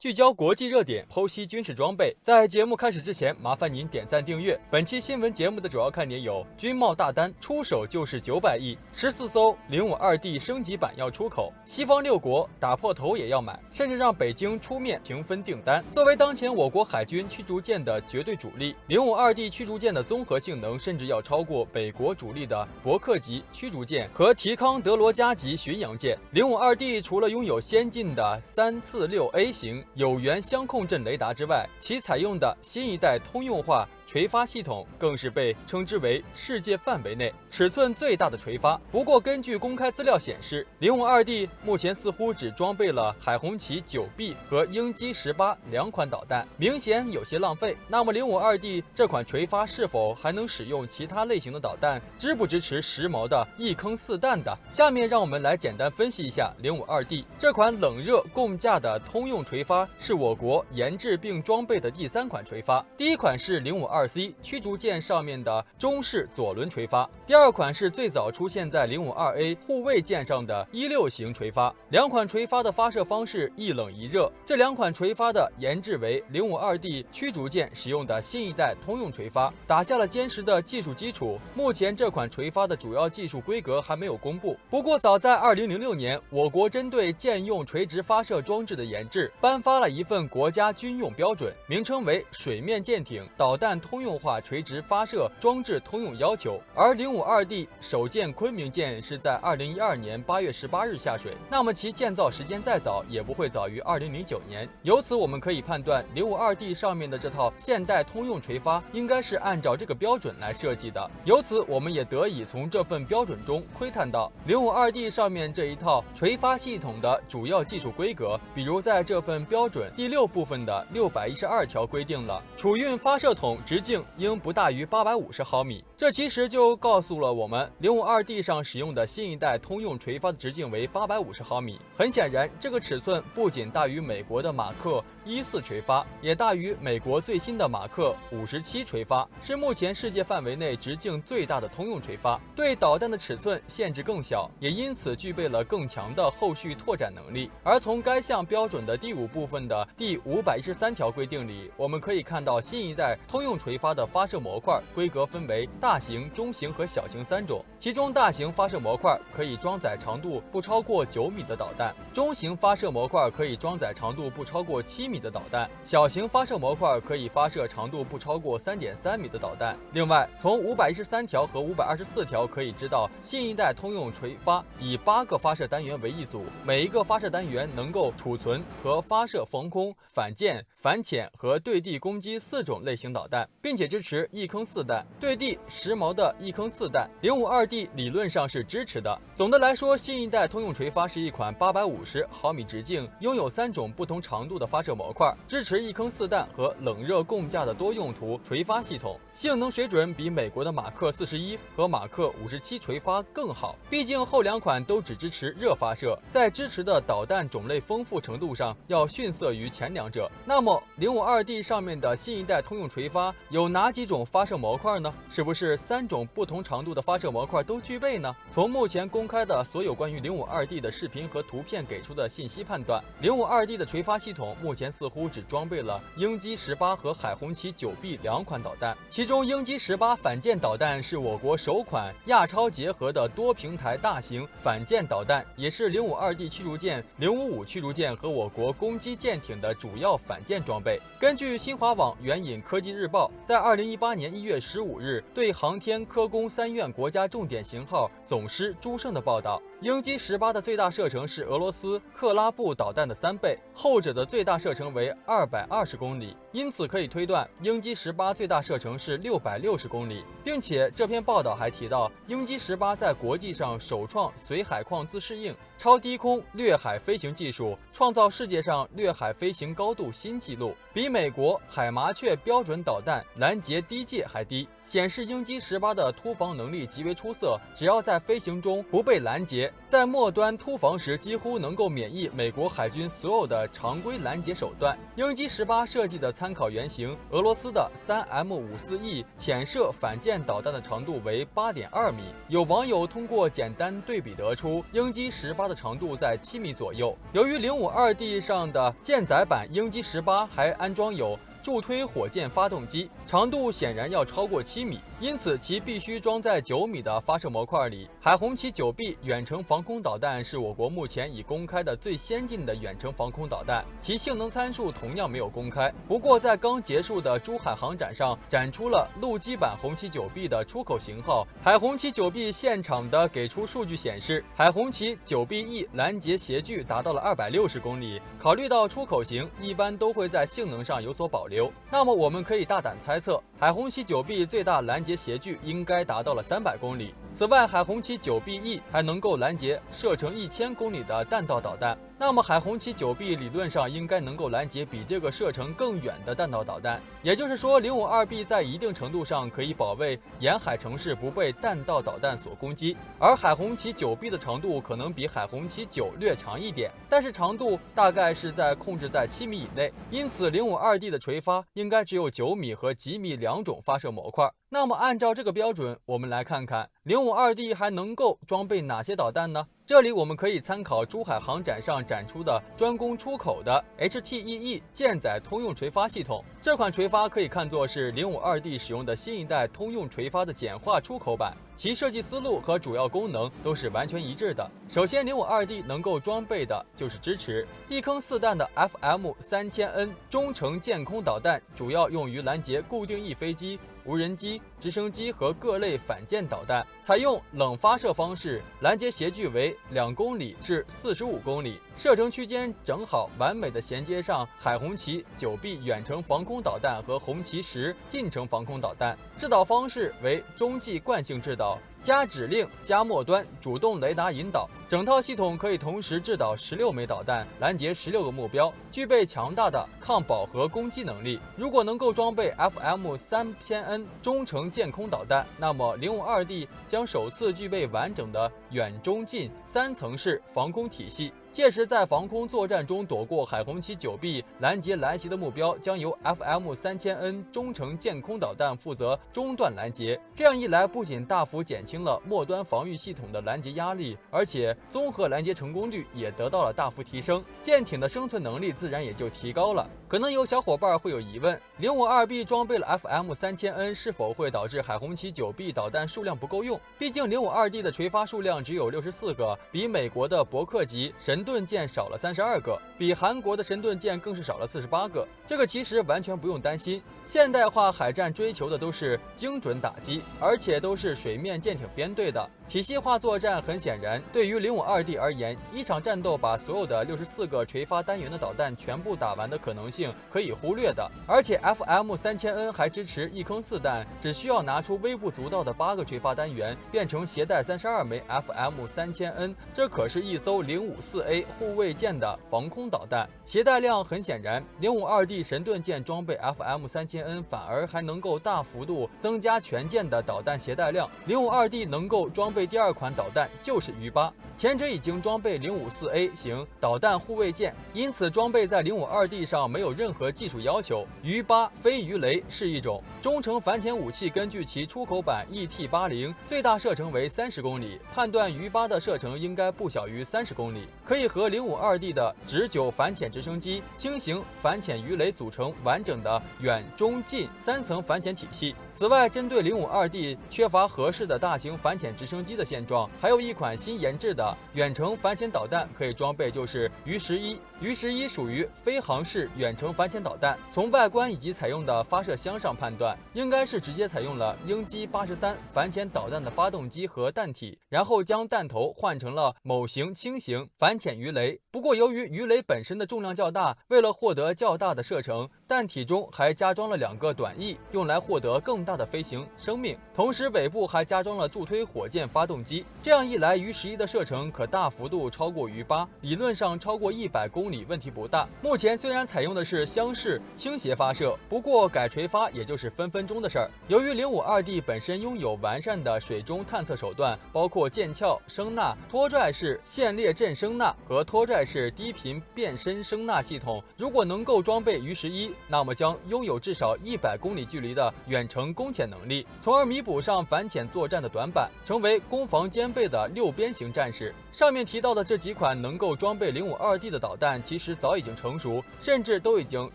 聚焦国际热点，剖析军事装备。在节目开始之前，麻烦您点赞订阅。本期新闻节目的主要看点有：军贸大单出手就是900亿，14艘052D 升级版要出口，西方6国打破头也要买，甚至让北京出面平分订单。作为当前我国海军驱逐舰的绝对主力，052D 驱逐舰的综合性能甚至要超过北国主力的伯克级驱逐舰和提康德罗加级巡洋舰。052D 除了拥有先进的346A 型有源相控阵雷达之外，其采用的新一代通用化垂发系统更是被称之为世界范围内尺寸最大的垂发。不过根据公开资料显示，052D 目前似乎只装备了海红旗 9B 和鹰击18两款导弹，明显有些浪费。那么052D 这款垂发是否还能使用其他类型的导弹？支不支持时髦的一坑四弹的？下面让我们来简单分析一下052D 这款冷热共驾的通用垂发，是我国研制并装备的第3款垂发。第一款是052C 驱逐舰上面的中式左轮垂发，第二款是最早出现在052A 护卫舰上的16型垂发。两款垂发的发射方式一冷一热，这两款垂发的研制为052D 驱逐舰使用的新一代通用垂发，打下了坚实的技术基础。目前这款垂发的主要技术规格还没有公布，不过早在2006年，我国针对舰用垂直发射装置的研制颁发了一份国家军用标准，名称为《水面舰艇导弹通用化垂直发射装置通用要求》。而052D 首舰昆明舰是在2012年8月18日下水，那么其建造时间再早也不会早于2009年。由此我们可以判断052D 上面的这套现代通用垂发应该是按照这个标准来设计的。由此我们也得以从这份标准中窥探到052D 上面这一套垂发系统的主要技术规格。比如在这份标准第6部分的612条规定了储运发射筒直径应不大于850毫米，这其实就告诉了我们052D 上使用的新一代通用垂发的直径为850毫米。很显然，这个尺寸不仅大于美国的马克14垂发，也大于美国最新的马克57垂发，是目前世界范围内直径最大的通用垂发，对导弹的尺寸限制更小，也因此具备了更强的后续拓展能力。而从该项标准的第5部分的第513条规定里，我们可以看到新一代通用垂发的发射模块规格分为大型、中型和小型3种，其中大型发射模块可以装载长度不超过9米的导弹，中型发射模块可以装载长度不超过7米的导弹，小型发射模块可以发射长度不超过3.3米的导弹。另外，从513条和524条可以知道，新一代通用垂发以8个发射单元为一组，每一个发射单元能够储存和发射防空、反舰、反潜和对地攻击4种类型导弹，并且支持一坑四弹，对地时髦的一坑四弹052D 理论上是支持的。总的来说，新一代通用垂发是一款850毫米直径，拥有3种不同长度的发射模块，支持一坑四弹和冷热共驾的多用途垂发系统，性能水准比美国的马克41和马克57垂发更好。毕竟后两款都只支持热发射，在支持的导弹种类丰富程度上要逊色于前两者。那么052D 上面的新一代通用垂发有哪几种发射模块呢？是不是3种不同长度的发射模块都具备呢？从目前公开的所有关于052D 的视频和图片给出的信息判断，052D 的垂发系统目前似乎只装备了鹰击18和海红旗 9B 两款导弹，其中鹰击18反舰导弹是我国首款亚超结合的多平台大型反舰导弹，也是052D 驱逐舰、055驱逐舰和我国攻击舰艇的主要反舰装备。根据新华网援引科技日报在2018年1月15日对航天科工3院国家重点型号总师朱胜的报道，鹰击18的最大射程是俄罗斯克拉布导弹的3倍，后者的最大射程为220公里，因此可以推断鹰击18最大射程是660公里。并且这篇报道还提到，鹰击18在国际上首创随海况自适应、超低空掠海飞行技术，创造世界上掠海飞行高度新纪录，比美国海麻雀标准导弹拦截低界还低，显示鹰击18的突防能力极为出色，只要在飞行中不被拦截，在末端突防时几乎能够免疫美国海军所有的常规拦截手段。鹰击18设计的参参考原型俄罗斯的 3M54E 潜射反舰导弹的长度为 8.2 米。有网友通过简单对比得出，鹰击18的长度在7米左右。由于052D 上的舰载版鹰击18还安装有助推火箭发动机，长度显然要超过7米，因此其必须装在9米的发射模块里。海红旗 9B 远程防空导弹是我国目前已公开的最先进的远程防空导弹，其性能参数同样没有公开。不过在刚结束的珠海航展上展出了陆基版红旗 9B 的出口型号。海红旗 9B 现场的给出数据显示，海红旗 9BE 拦截斜距达到了260公里。考虑到出口型一般都会在性能上有所保留，那么我们可以大胆猜测，海红旗 9B 最大拦截斜距应该达到了300公里。此外，海红旗 9BE 还能够拦截射程1000公里的弹道导弹，那么海红旗 9B 理论上应该能够拦截比这个射程更远的弹道导弹。也就是说，052B 在一定程度上可以保卫沿海城市不被弹道导弹所攻击，而海红旗 9B 的长度可能比海红旗9略长一点，但是长度大概是控制在7米以内，因此052D 的垂发应该只有9米和几米两种发射模块。那么按照这个标准，我们来看看052D 还能够装备哪些导弹呢？这里我们可以参考珠海航展上展出的专供出口的 HTEE 舰载通用垂发系统。这款垂发可以看作是052D 使用的新一代通用垂发的简化出口版，其设计思路和主要功能都是完全一致的。首先，052D 能够装备的就是支持一坑4弹的 FM3000N 中程舰空导弹，主要用于拦截固定翼飞机、无人机、直升机和各类反舰导弹，采用冷发射方式，拦截斜距为2公里至45公里，射程区间正好完美的衔接上海红旗 9B 远程防空导弹和红旗10近程防空导弹。制导方式为中继惯性制导，加指令加末端主动雷达引导，整套系统可以同时制导16枚导弹，拦截16个目标，具备强大的抗饱和攻击能力。如果能够装备 FM3000N 中程舰空导弹，那么052D 将首次具备完整的远中近3层式防空体系。届时在防空作战中躲过海红旗 9B 拦截来袭的目标，将由 FM3000N 中程舰空导弹负责中段拦截。这样一来，不仅大幅减轻了末端防御系统的拦截压力，而且综合拦截成功率也得到了大幅提升，舰艇的生存能力自然也就提高了。可能有小伙伴会有疑问，052B 装备了 FM3000N 是否会导致海红旗 9B 导弹数量不够用？毕竟052D 的垂发数量只有64个，比美国的伯克级神盾舰少了32个，比韩国的神盾舰更是少了48个。这个其实完全不用担心，现代化海战追求的都是精准打击，而且都是水面舰艇编队的体系化作战。很显然，对于052D 而言，一场战斗把所有的64个垂发单元的导弹全部打完的可能性可以忽略的。而且 FM3000N 还支持一坑4弹，只需要拿出微不足道的8个垂发单元，变成携带32枚 FM3000N， 这可是一艘054A 护卫舰的防空导弹。携带量很显然，052D 神盾舰装备 FM3000N 反而还能够大幅度增加全舰的导弹携带量。052D 能够装备第2款导弹就是鱼8，前者已经装备054A 型导弹护卫舰，因此装备在052D 上没有任何技术要求。鱼8非鱼雷是一种中程反潜武器，根据其出口版 ET80 最大射程为30公里，判断鱼8的射程应该不小于30公里，可以和052D 的直9反潜直升机、轻型反潜鱼雷组成完整的远中近3层反潜体系。此外，针对052D 缺乏合适的大型反潜直升机的现状，还有一款新研制的远程反潜导弹可以装备，就是鱼11。鱼11属于飞行式远程反潜导弹，从外观以及采用的发射箱上判断，应该是直接采用了鹰击83反潜导弹的发动机和弹体，然后将弹头换成了某型轻型反潜鱼雷。不过由于鱼雷本身的重量较大，为了获得较大的射程，弹体中还加装了2个短翼，用来获得更大的飞行生命。同时，尾部还加装了助推火箭发动机，这样一来，鱼11的射程可大幅度超过鱼8，理论上超过100公里问题不大。目前虽然采用的是箱式倾斜发射，不过改垂发也就是分分钟的事儿。由于052D 本身拥有完善的水中探测手段，包括剑鞘、声呐、拖拽式线列阵声呐和拖拽式低频变身声呐系统，如果能够装备鱼11，那么将拥有至少100公里距离的远程攻潜能力，从而弥补上反潜作战的短板，成为攻防兼备的6边形战士。上面提到的这几款能够装备052D 的导弹，其实早已经成熟，甚至都已经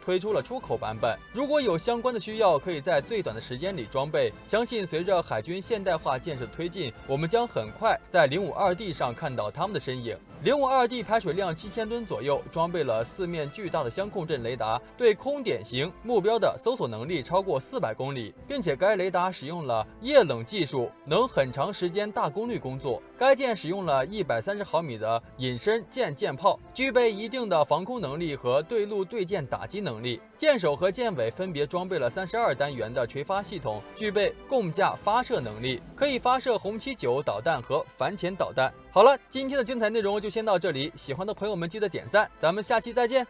推出了出口版本。如果有相关的需要，可以在最短的时间里装备。相信随着海军现代化建设的推进，我们将很快在052D 上看到他们的身影。052D 排水量7000吨左右，装备了4面巨大的相控阵雷达，对空点型目标的搜索能力超过400公里，并且该雷达使用了液冷技术，能很长时间大功率工作。该舰使用了130毫米的隐身舰炮，具备一定的防空能力和对陆对舰打击能力。舰首和舰尾分别装备了32单元的垂发系统，具备共架发射能力，可以发射红旗9导弹和反潜导弹。好了，今天的精彩内容就先到这里，喜欢的朋友们记得点赞，咱们下期再见。